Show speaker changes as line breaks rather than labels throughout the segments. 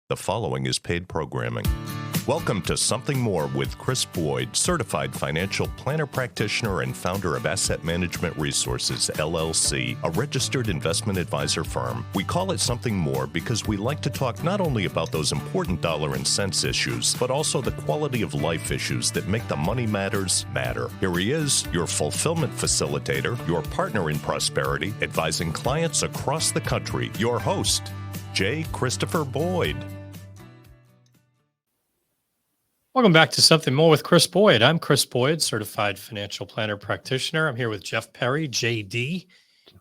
The following is paid programming. Welcome to Something More with Chris Boyd, certified financial planner practitioner and founder of Asset Management Resources, LLC, a registered investment advisor firm. We call it Something More because we like to talk not only about those important dollar and cents issues, but also the quality of life issues that make the money matters matter. Here he is, your fulfillment facilitator, your partner in prosperity, advising clients across the country, your host, J. Christopher Boyd.
Welcome back to Something More with Chris Boyd. I'm Chris Boyd, certified financial planner practitioner. I'm here with Jeff Perry, JD.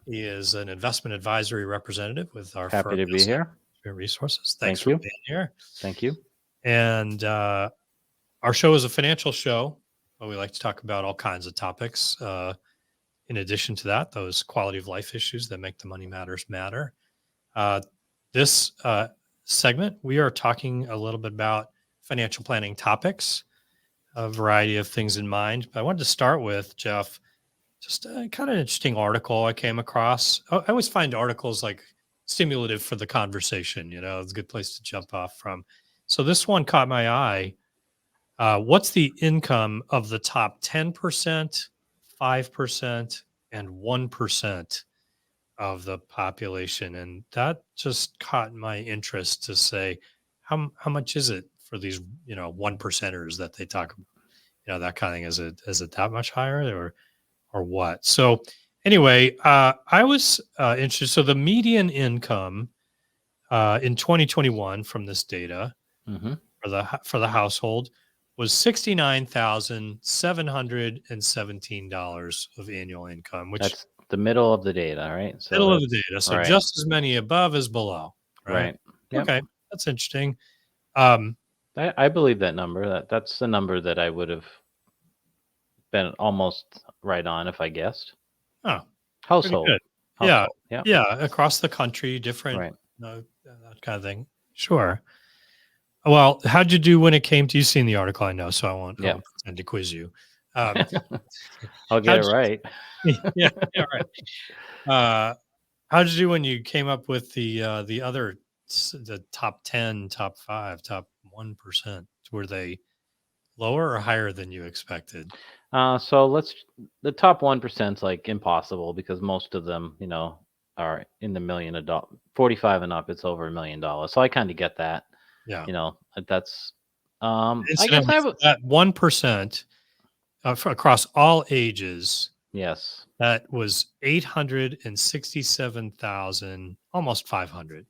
He is an investment advisory representative with our firm.
Happy to be here.
Resources. Thanks
Thank you.
for being here.
Thank you.
And our show is a financial show. We like to talk about all kinds of topics. In addition to that, those quality of life issues that make the money matters matter. This segment, we are talking a little bit about financial planning topics, a variety of things in mind. But I wanted to start with, Jeff, just a kind of interesting article I came across. I always find articles like stimulative for the conversation. You know, it's a good place to jump off from. So this one caught my eye. What's the income of the top 10%, 5%, and 1% of the population? And that just caught my interest to say, how much is it for these, one percenters that they talk about, that kind of thing? Is it that much higher or what? So anyway, I was interested. So the median income in 2021 from this data for the household was $69,717 of annual income, which
that's the middle of the data, right?
So middle of the data. So
right.
Just as many above as below, right?
Yep.
Okay, that's interesting.
I believe that number. That's the number that I would have been almost right on if I guessed.
Oh,
household.
Yeah. Across the country, different,
right.
That kind of thing. Sure. Well, how'd you do when it came to, you've seen the article, I know, so I won't pretend to quiz you.
I'll get it right.
Right. How'd you do when you came up with the top 10, top 5, top 1%? Were they lower or higher than you expected?
So the top 1% is like impossible because most of them, are in the million adult 45 and up. It's over $1 million. So I kind of get that.
Yeah.
That's
I guess that 1% across all ages.
Yes.
That was 867,000, almost 500.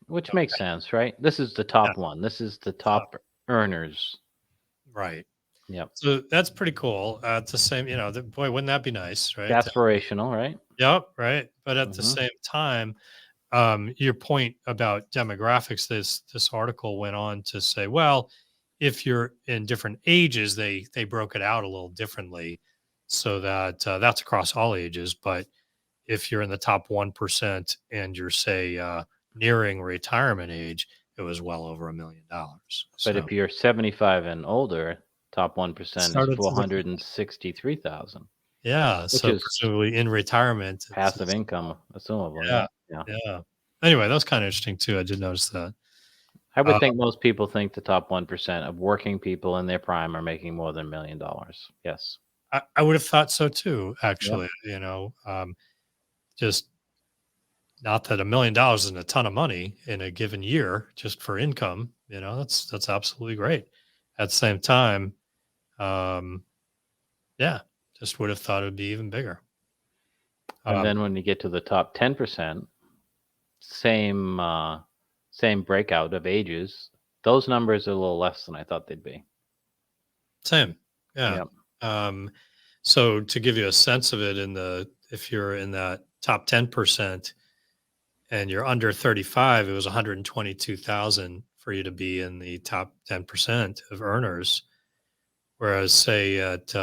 Which makes sense, right? This is the top one. This is the top earners.
Right.
Yep.
So that's pretty cool. It's the same, boy, wouldn't that be nice, right?
Aspirational, right?
Yep, right. But at the same time, your point about demographics, this article went on to say, well, if you're in different ages, they broke it out a little differently, so that that's across all ages. But if you're in the top 1% and you're, say, nearing retirement age, it was well over $1 million.
But if you're 75 and older, top 1% is 463,000.
Yeah, which so is presumably in retirement,
passive income, assumably.
Yeah. Anyway, that was kind of interesting too. I did notice that.
I would think most people think the top 1% of working people in their prime are making more than $1 million. Yes,
I would have thought so too. Actually, just not that $1 million isn't a ton of money in a given year just for income. That's absolutely great. At the same time, just would have thought it would be even bigger.
And then when you get to the top 10%, same breakout of ages, those numbers are a little less than I thought they'd be.
Same. Yeah.
Yep.
So to give you a sense of it, if you're in that top 10% and you're under 35, it was 122,000 for you to be in the top 10% of earners. Whereas say at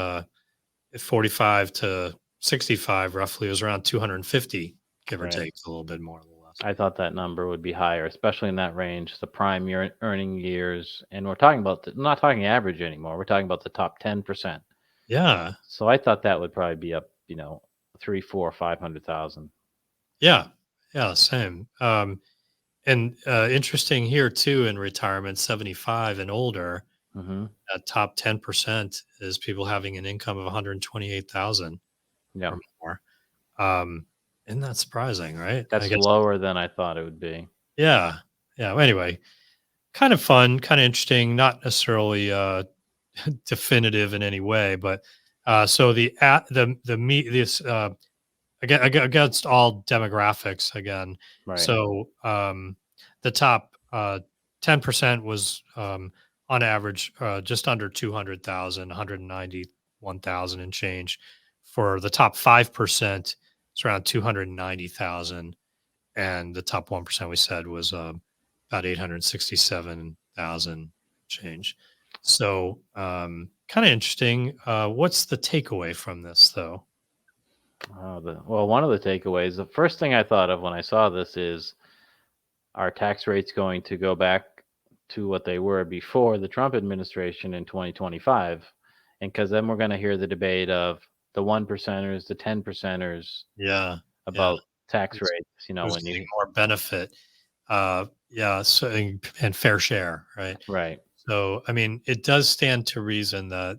45 to 65, roughly, it was around 250, give or take, a little bit more, a little less.
I thought that number would be higher, especially in that range, the prime year earning years. And we're talking about, not talking average anymore. We're talking about the top 10%.
Yeah.
So I thought that would probably be up, 3, 4, 500,000.
Yeah. Yeah. Same. And interesting here too, in retirement, 75 and older,
Mm-hmm.
that top 10% is people having an income of 128,000
Yeah.
or more. Um, isn't that surprising, right? I
That's
guess.
lower than I thought it would be.
Yeah. Yeah. Well, anyway, kind of fun, kind of interesting, not necessarily definitive in any way, but so the meat this against all demographics again.
Right.
So the top 10% was on average just under 200,000, 191,000 and change. For the top 5%, it's around 290,000, and the top 1% we said was about 867,000 change. So kind of interesting. What's the takeaway from this, though?
Well, one of the takeaways, the first thing I thought of when I saw this is, are tax rates going to go back to what they were before the Trump administration in 2025? And because then we're going to hear the debate of the 1%ers, the 10%ers
Yeah, yeah.
about tax
Who's,
rates.
who's
When
getting
you,
more benefit? Yeah. So and fair share, right?
right,
So I mean, it does stand to reason that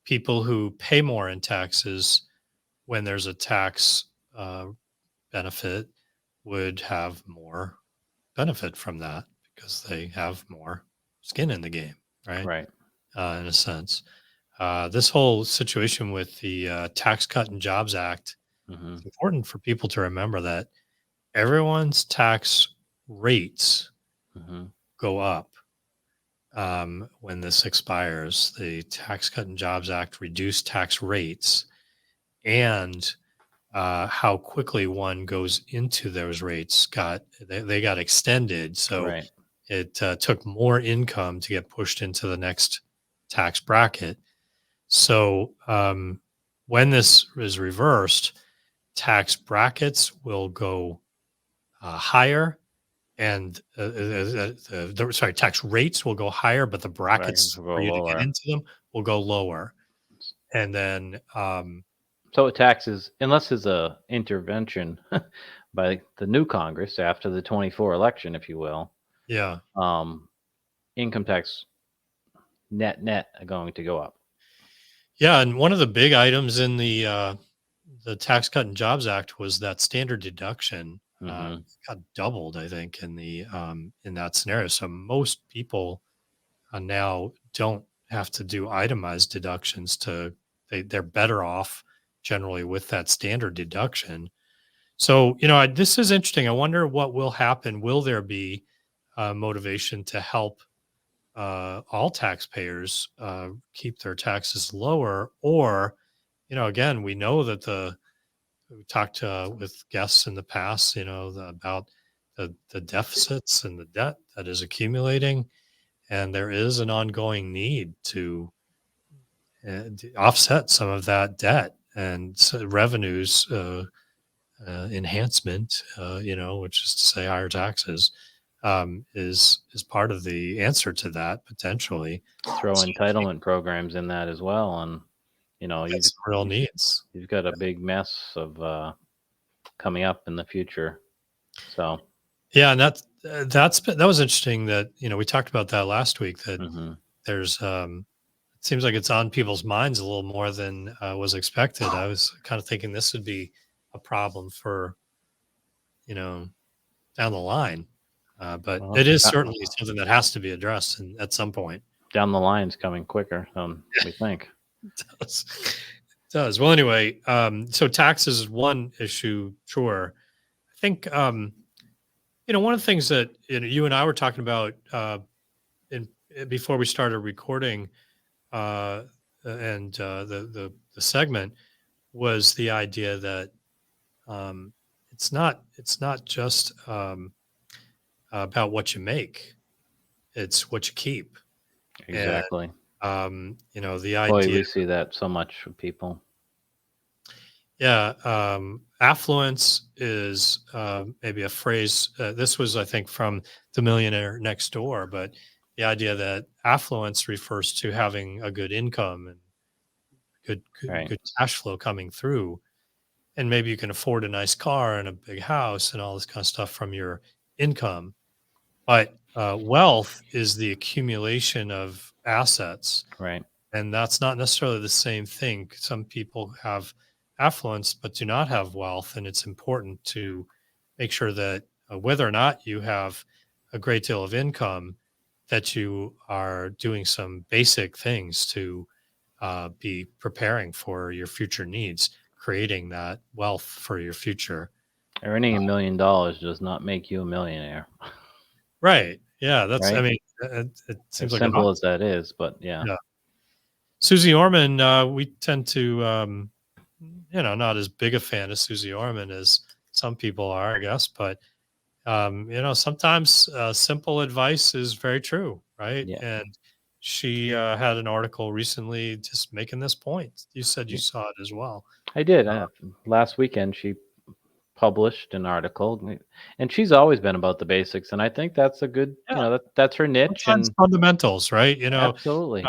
people who pay more in taxes when there's a tax benefit would have more benefit from that because they have more skin in the game, right?
right,
In a sense, this whole situation with the Tax Cut and Jobs Act,
hmm,
it's important for people to remember that everyone's tax rates
hmm,
go up when this expires. The Tax Cut and Jobs Act reduced tax rates, and how quickly one goes into those rates they got extended. So
right,
it took more income to get pushed into the next tax bracket. So when this is reversed, tax brackets will go higher, and tax rates will go higher, but the
right,
brackets
to
for
go
you to get
lower.
into them will go lower. And then,
So taxes, unless there's a intervention by the new Congress after the 24 election, if you will,
yeah,
um, income tax net are going to go up.
yeah, and one of the big items in the Tax Cut and Jobs Act was that standard deduction
Hmm.
got doubled, I think, in that scenario. So most people now don't have to do itemized deductions they're better off generally with that standard deduction. So, this is interesting. I wonder what will happen. Will there be motivation to help all taxpayers keep their taxes lower? Or, again, we know that we talked with guests in the past, about the deficits and the debt that is accumulating. And there is an ongoing need to offset some of that debt, and so revenues enhancement, which is to say higher taxes, is part of the answer to that potentially.
Throw
So I think
entitlement programs in that as well, and
that's some real needs.
you've got a big mess of coming up in the future. So,
Yeah, and that was interesting. That we talked about that last week. That
hmm,
there's it seems like it's on people's minds a little more than was expected. I was kind of thinking this would be a problem for down the line, but
well,
it is certainly something that has to be addressed at some point.
down the line's coming quicker than we think.
It does. It does. Well, anyway, so taxes is one issue. Sure, I think one of the things that you and I were talking about in before we started recording, and the segment was the idea that it's not just about what you make; it's what you keep. And
Exactly.
the
Boy,
idea,
we see that so much with people.
yeah, affluence is maybe a phrase. This was, I think, from The Millionaire Next Door, but the idea that affluence refers to having a good income and good good,
Right.
good cash flow coming through, and maybe you can afford a nice car and a big house and all this kind of stuff from your income, but wealth is the accumulation of assets,
Right.
and that's not necessarily the same thing. Some people have affluence but do not have wealth, and it's important to make sure that whether or not you have a great deal of income, that you are doing some basic things to be preparing for your future needs, creating that wealth for your future.
Earning $1 million does not make you a millionaire,
Right. Yeah. That's, I
right?
mean, it seems
As
like an
simple as that is, but yeah.
yeah. Susie Orman, we tend to, not as big a fan of Susie Orman as some people are, I guess, but sometimes simple advice is very true, right?
Yeah.
And she had an article recently just making this point. You said you
Yeah.
saw it as well.
I did.
Uh,
Last weekend, she published an article, and she's always been about the basics. And I think that's a good,
yeah,
that's her niche.
sometimes
And
fundamentals, right?
absolutely.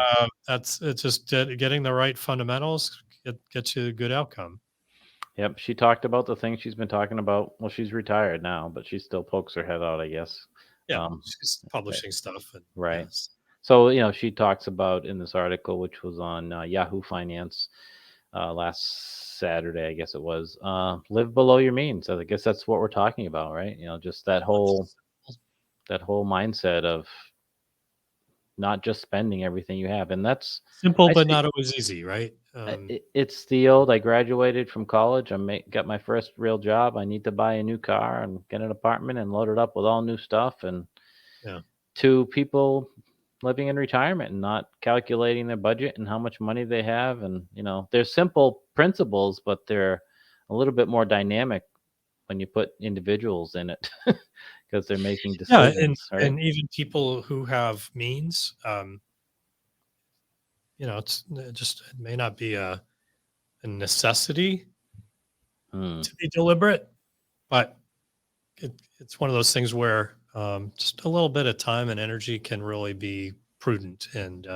That's it's just getting the right fundamentals gets you a good outcome.
Yep. She talked about the things she's been talking about. Well, she's retired now, but she still pokes her head out, I guess.
Yeah,
Um,
she's publishing stuff, and
right.
yes,
So, she talks about in this article, which was on Yahoo Finance last Saturday, I guess it was, live below your means. So I guess that's what we're talking about, right? Just that whole mindset of not just spending everything you have. And that's,
simple
I
but
see,
not always easy, right?
it's the old, I graduated from college. Got my first real job. I need to buy a new car and get an apartment and load it up with all new stuff. And
Yeah,
to people living in retirement and not calculating their budget and how much money they have. And, they're simple principles, but they're a little bit more dynamic when you put individuals in it because they're making
yeah, and
decisions, right?
and even people who have means, it may not be a necessity
Hmm.
to be deliberate, but it's one of those things where just a little bit of time and energy can really be prudent and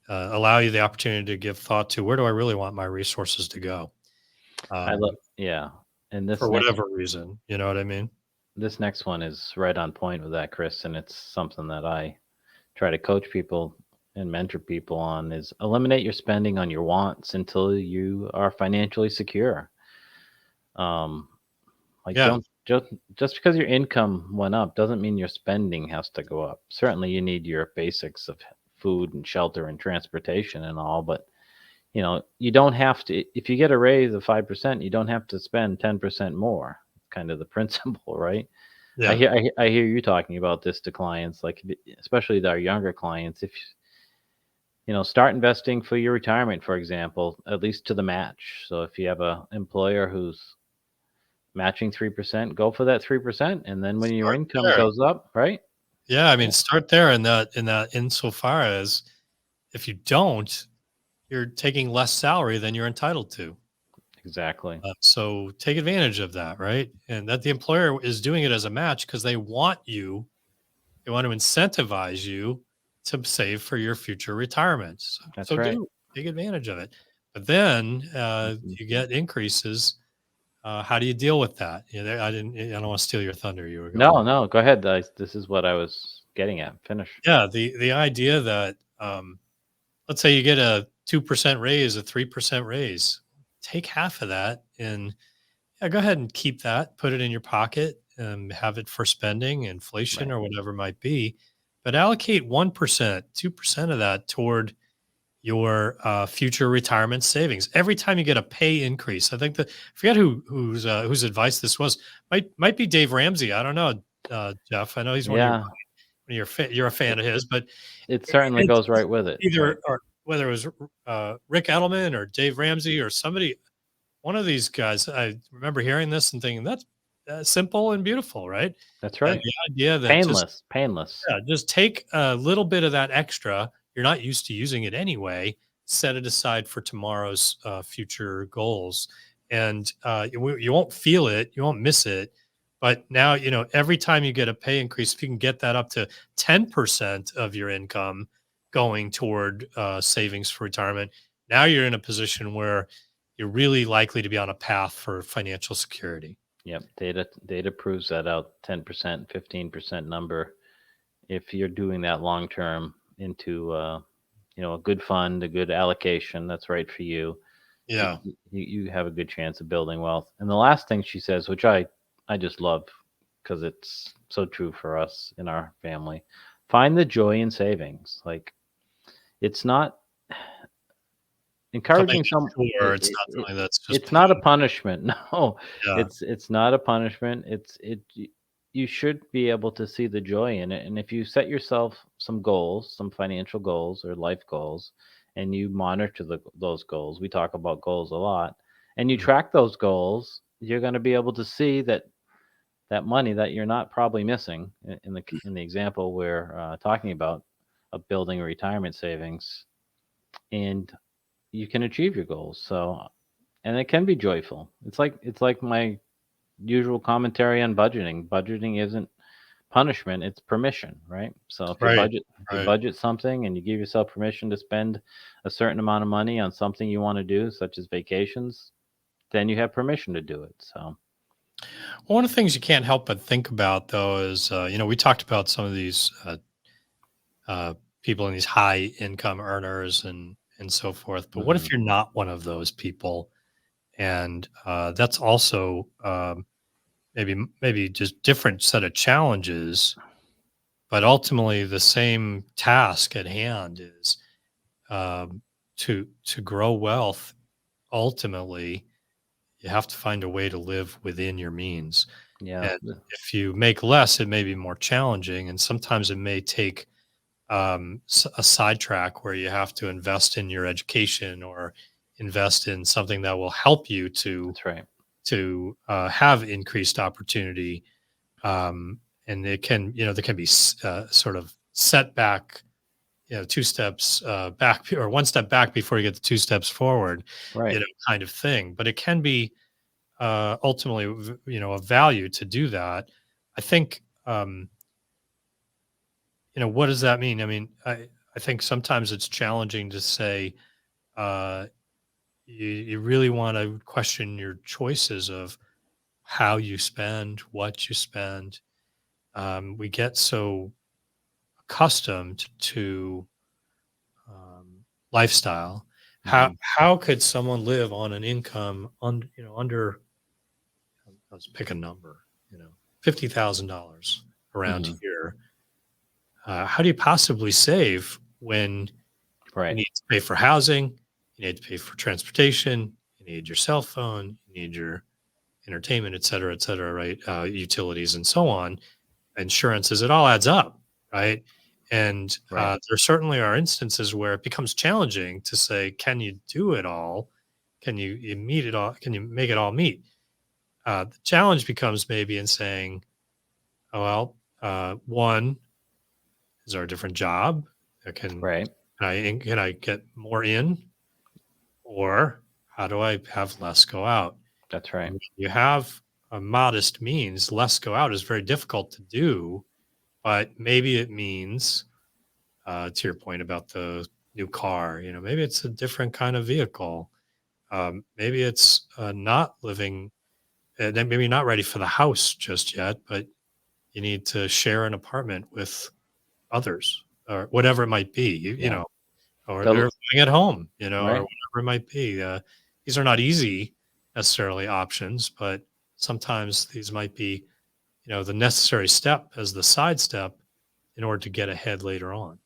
allow you the opportunity to give thought to where do I really want my resources to go,
I love,
um,
yeah. And
for whatever reason. You know what I mean?
this next one is right on point with that, Chris. And it's something that I try to coach people and mentor people on is eliminate your spending on your wants until you are financially secure. Um, Like,
Yeah,
don't just because your income went up doesn't mean your spending has to go up. Certainly, you need your basics of food and shelter and transportation and all, but you don't have to. If you get a raise of 5%, you don't have to spend 10% more. Kind of the principle, right? I
yeah,
hear I hear you talking about this to clients, like especially our younger clients. If start investing for your retirement, for example, at least to the match. So if you have a employer who's matching 3%, go for that 3%. And then when your
start
income
there.
goes up, right?
Yeah, I mean,
Yeah,
start there in that insofar as if you don't, you're taking less salary than you're entitled to.
exactly.
So take advantage of that, right? And that the employer is doing it as a match because they want to incentivize you to save for your future retirement. So
That's right.
do take advantage of it. But then
Mhm.
you get increases. How do you deal with that? I didn't. I don't want to steal your thunder. You were
No,
going.
no, go ahead. This is what I was getting at. Finish.
Yeah, the idea that let's say you get a 2% raise, a 3% raise, take half of that and yeah, go ahead and keep that, put it in your pocket, have it for spending, inflation,
Right.
or whatever it might be. But allocate 1%, 2% of that toward your future retirement savings. Every time you get a pay increase, I think that I forget whose advice this was. Might be Dave Ramsey. I don't know, Jeff. I know he's
Yeah,
you're a fan
it,
of his, but
it certainly
it's
goes right with it. Right.
either or whether it was Rick Edelman or Dave Ramsey or somebody, one of these guys. I remember hearing this and thinking that's simple and beautiful, right?
That's right.
The idea that
Painless. Painless.
just take a little bit of that extra. You're not used to using it anyway. Set it aside for tomorrow's future goals, and you won't feel it. You won't miss it. But now, every time you get a pay increase, if you can get that up to 10% of your income going toward savings for retirement, now you're in a position where you're really likely to be on a path for financial security.
Yep. Data proves that out 10%, 15% number. If you're doing that long term into a good fund, a good allocation that's right for you,
Yeah.
you have a good chance of building wealth. And the last thing she says, which I just love because it's so true for us in our family, find the joy in savings. Like, it's not
Something
encouraging some
sure it's not something that's just
it's not a
plain.
punishment. No,
Yeah.
it's not a punishment. You should be able to see the joy in it. And if you set yourself some goals, some financial goals or life goals, and you monitor those goals, we talk about goals a lot, and you
Mm.
track those goals, you're going to be able to see that money that you're not probably missing in the example we're talking about of building a retirement savings, and you can achieve your goals. So, and it can be joyful. It's like my usual commentary on budgeting. Budgeting isn't punishment, it's permission, right? So
Right.
if you
Right.
budget something and you give yourself permission to spend a certain amount of money on something you want to do, such as vacations, then you have permission to do it. So,
One of the things you can't help but think about, though, is we talked about some of these uh, people in these high income earners and so forth. But what if
mhm,
you're not one of those people? And that's also maybe just different set of challenges, but ultimately the same task at hand is um, to grow wealth. Ultimately, you have to find a way to live within your means.
yeah,
And if you make less, it may be more challenging, and sometimes it may take a sidetrack where you have to invest in your education or invest in something that will help you to
that's right.
have increased opportunity. And it can, there can be sort of setback, two steps back or one step back before you get the two steps forward,
Right.
kind of thing. But it can be ultimately, of value to do that. I think, what does that mean? I mean, I think sometimes it's challenging to say, uh, you really want to question your choices of how you spend, what you spend. We get so accustomed to lifestyle.
Mhm,
How could someone live on an income under, let's pick a number, $50,000 around
mhm,
here? How do you possibly save when you
right.
need to pay for housing, you need to pay for transportation, you need your cell phone, you need your entertainment, et cetera, right? Utilities and so on, insurances, it all adds up, right? And
Right.
there certainly are instances where it becomes challenging to say, can you do it all? Can you meet it all? Can you make it all meet? The challenge becomes maybe in saying, oh, well, one, is there a different job?
Right.
Can I get more in? Or how do I have less go out?
That's
And
right.
when you have a modest means, less go out is very difficult to do, but maybe it means, to your point about the new car, maybe it's a different kind of vehicle. Maybe it's not living, then maybe not ready for the house just yet, but you need to share an apartment with others or whatever it might be.
Yeah.
Or they're
The
living at home, or
Right.
whatever it might be. These are not easy necessarily options, but sometimes these might be, the necessary step as the side step in order to get ahead later on.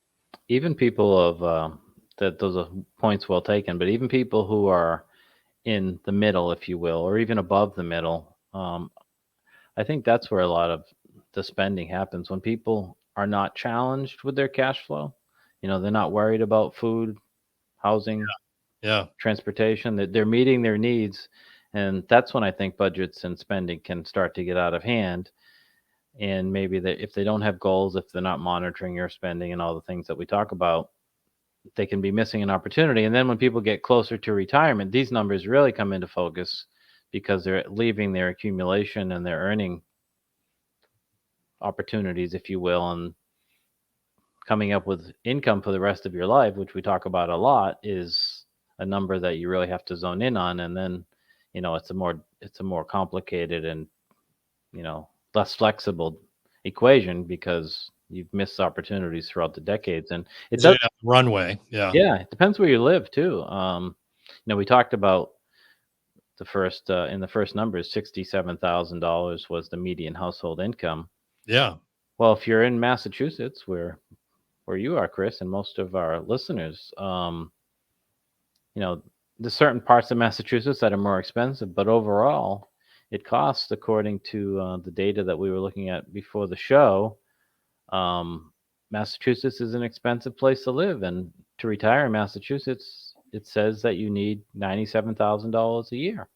Even people of that those are points well taken, but even people who are in the middle, if you will, or even above the middle, I think that's where a lot of the spending happens when people are not challenged with their cash flow. They're not worried about food, housing,
Yeah.
transportation, that they're meeting their needs. And that's when I think budgets and spending can start to get out of hand. And maybe that if they don't have goals, if they're not monitoring your spending and all the things that we talk about, they can be missing an opportunity. And then when people get closer to retirement, these numbers really come into focus because they're leaving their accumulation and their earning opportunities, if you will, and coming up with income for the rest of your life, which we talk about a lot, is a number that you really have to zone in on. And then, it's a more complicated and less flexible equation because you've missed opportunities throughout the decades. And it
You
does,
didn't have the runway. Yeah.
yeah, it depends where you live too. We talked about the first in the first numbers, $67,000 was the median household income.
Yeah.
Well, if you're in Massachusetts, where you are, Chris, and most of our listeners, there's certain parts of Massachusetts that are more expensive, but overall, it costs, according to the data that we were looking at before the show, Massachusetts is an expensive place to live, and to retire in Massachusetts, it says that you need $97,000 a year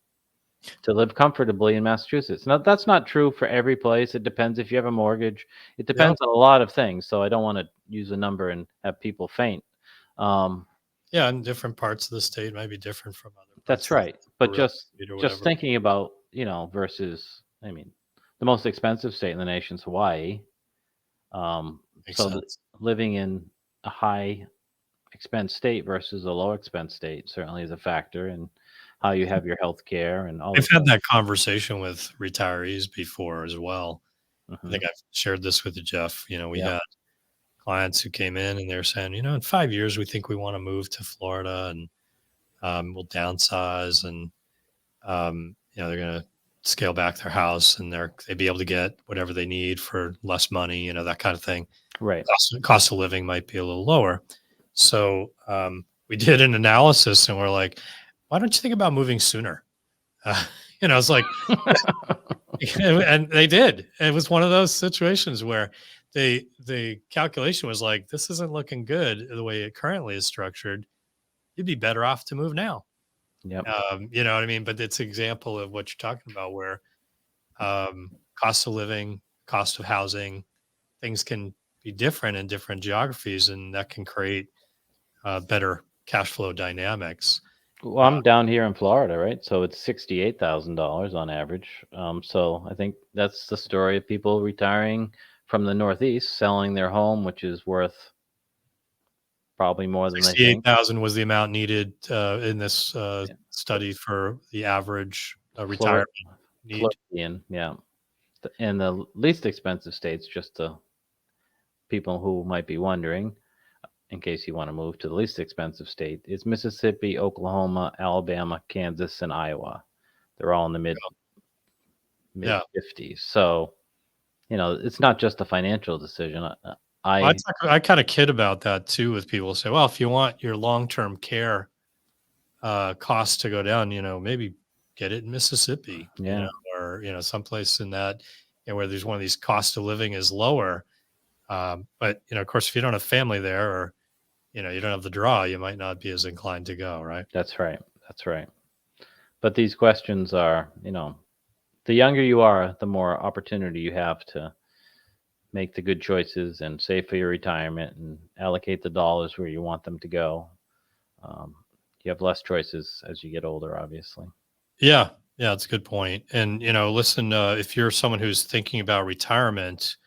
to live comfortably in Massachusetts. Now, that's not true for every place. It depends if you have a mortgage. It
Yep.
depends on a lot of things. So I don't want to use a number and have people faint.
Yeah. And different parts of the state might be different from other
That's
parts of
right.
the
But
real
just
estate or
just
whatever.
thinking about, versus, I mean, the most expensive state in the nation is Hawaii.
Makes
So
sense.
living in a high expense state versus a low expense state certainly is a factor in how you have your health care and all
I've
of
had that conversation with retirees before as well.
that.
I think I've shared this with you, Jeff. We
Yep.
had clients who came in and they're saying, in 5 years, we think we want to move to Florida and we'll downsize and, they're going to scale back their house and they'd be able to get whatever they need for less money, that kind of thing.
Right.
Cost of living might be a little lower. So we did an analysis and we're like, why don't you think about moving sooner? It's like, and they did. It was one of those situations where the calculation was like, this isn't looking good the way it currently is structured. You'd be better off to move now.
Yep.
You know what I mean? But it's an example of what you're talking about where cost of living, cost of housing, things can be different in different geographies, and that can create better cash flow dynamics.
Well, I'm down here in Florida, right? So it's $68,000 on average. So I think that's the story of people retiring from the Northeast, selling their home, which is worth probably more than they think.
68,000 was the amount needed in this
Yeah.
study for the average
Flor-
retirement need.
Floridian, yeah. And the least expensive states, just to people who might be wondering, in case you want to move to the least expensive state, is Mississippi, Oklahoma, Alabama, Kansas, and Iowa. They're all in the mid
Yeah.
50s. So, it's not just a financial decision.
I kind of kid about that too with people say, well, if you want your long-term care costs to go down, maybe get it in Mississippi,
Yeah.
or, someplace in that, where there's one of these cost of living is lower. But, of course, if you don't have family there or, you don't have the draw, you might not be as inclined to go. Right.
That's right. That's right. But these questions are, the younger you are, the more opportunity you have to make the good choices and save for your retirement and allocate the dollars where you want them to go. You have less choices as you get older, obviously.
Yeah. Yeah. That's a good point. And, listen, if you're someone who's thinking about retirement,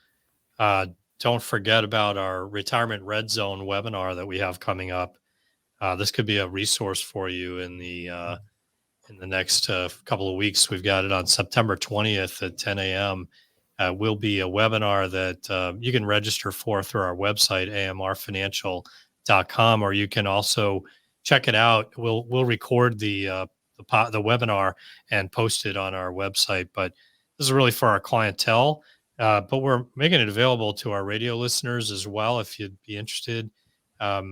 don't forget about our Retirement Red Zone webinar that we have coming up. This could be a resource for you in the next couple of weeks. We've got it on September 20th at 10 a.m. Will be a webinar that you can register for through our website, amrfinancial.com, or you can also check it out. We'll record the webinar and post it on our website. But this is really for our clientele. But we're making it available to our radio listeners as well, if you'd be interested. A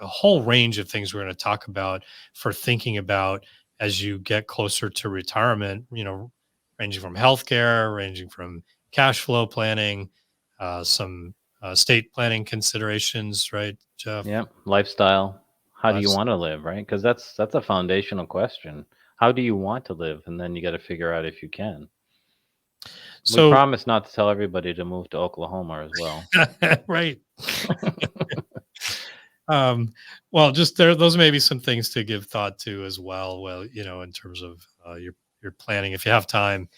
whole range of things we're going to talk about for thinking about as you get closer to retirement, ranging from healthcare, ranging from cash flow planning, some estate planning considerations, right, Jeff?
Yeah. Lifestyle. How do you
Lifestyle.
want to live, right? Because that's a foundational question. How do you want to live? And then you got to figure out if you can. We
So,
promise not to tell everybody to move to Oklahoma as well.
right. Well, just those may be some things to give thought to as well. Well, in terms of your planning, if you have time,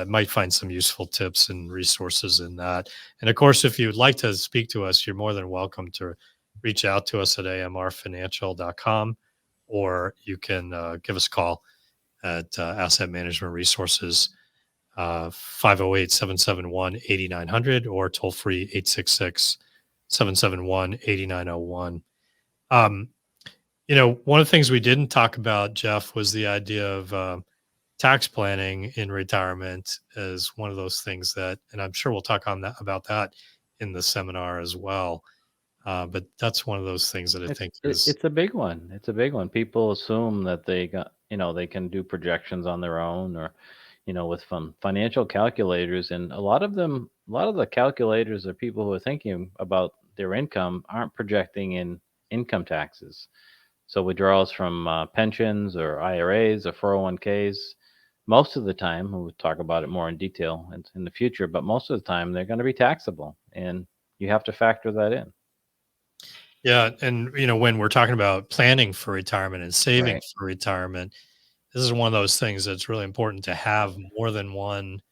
might find some useful tips and resources in that. And of course, if you'd like to speak to us, you're more than welcome to reach out to us at amrfinancial.com, or you can give us a call at Asset Management Resources 508-771-8900 or toll free 866-771-8901. One of the things we didn't talk about, Jeff, was the idea of tax planning in retirement as one of those things that, and I'm sure we'll talk about that in the seminar as well. But that's one of those things that I think is.
It's a big one. It's a big one. People assume that they can do projections on their own, or, with financial calculators. And a lot of the calculators are people who are thinking about their income aren't projecting in income taxes. So withdrawals from pensions or IRAs or 401ks, most of the time, we'll talk about it more in detail in the future, but most of the time they're going to be taxable, and you have to factor that in.
Yeah. And, when we're talking about planning for retirement and saving
Right.
for retirement, this is one of those things that's really important to have more than one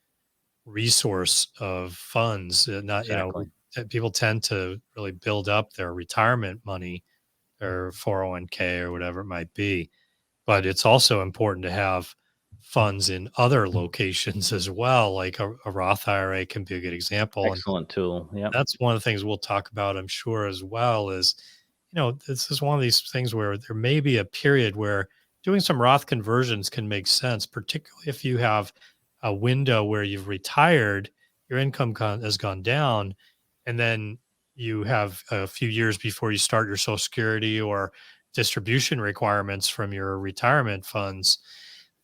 resource of funds.
Exactly.
People tend to really build up their retirement money or 401k or whatever it might be. But it's also important to have funds in other locations as well. Like a Roth IRA can be a good example.
Excellent tool. Yeah.
That's one of the things we'll talk about, I'm sure, as well. Is, this is one of these things where there may be a period where doing some Roth conversions can make sense, particularly if you have a window where you've retired, your income has gone down, and then you have a few years before you start your Social Security or distribution requirements from your retirement funds.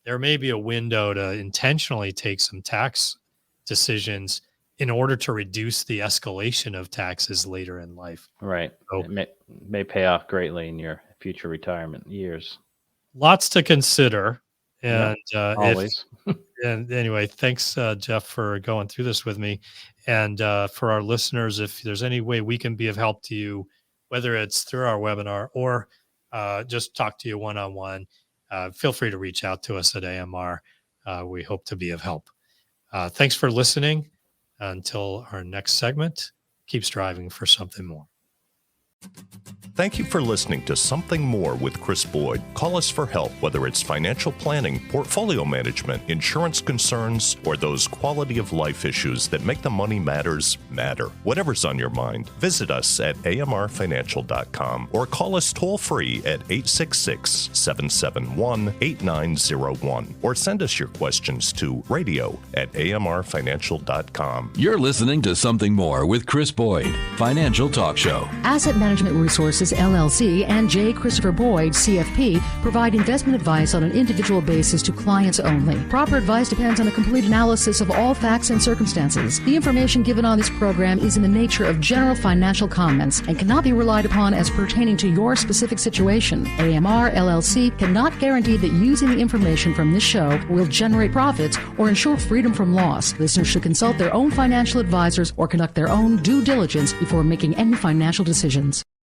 There may be a window to intentionally take some tax decisions in order to reduce the escalation of taxes later in life.
Right.
So,
it may pay off greatly in your future retirement years.
lots to consider. And
Always.
and anyway, thanks, Jeff, for going through this with me. And for our listeners, if there's any way we can be of help to you, whether it's through our webinar or just talk to you one-on-one, feel free to reach out to us at AMR. We hope to be of help. Thanks for listening. Until our next segment, keep striving for something more.
Thank you for listening to Something More with Chris Boyd. Call us for help, whether it's financial planning, portfolio management, insurance concerns, or those quality of life issues that make the money matters matter. Whatever's on your mind, visit us at amrfinancial.com or call us toll free at 866-771-8901 or send us your questions to radio@amrfinancial.com.
You're listening to Something More with Chris Boyd, Financial Talk Show.
Asset Management Resources, LLC, and J. Christopher Boyd, CFP, provide investment advice on an individual basis to clients only. Proper advice depends on a complete analysis of all facts and circumstances. The information given on this program is in the nature of general financial comments and cannot be relied upon as pertaining to your specific situation. AMR, LLC cannot guarantee that using the information from this show will generate profits or ensure freedom from loss. Listeners should consult their own financial advisors or conduct their own due diligence before making any financial decisions.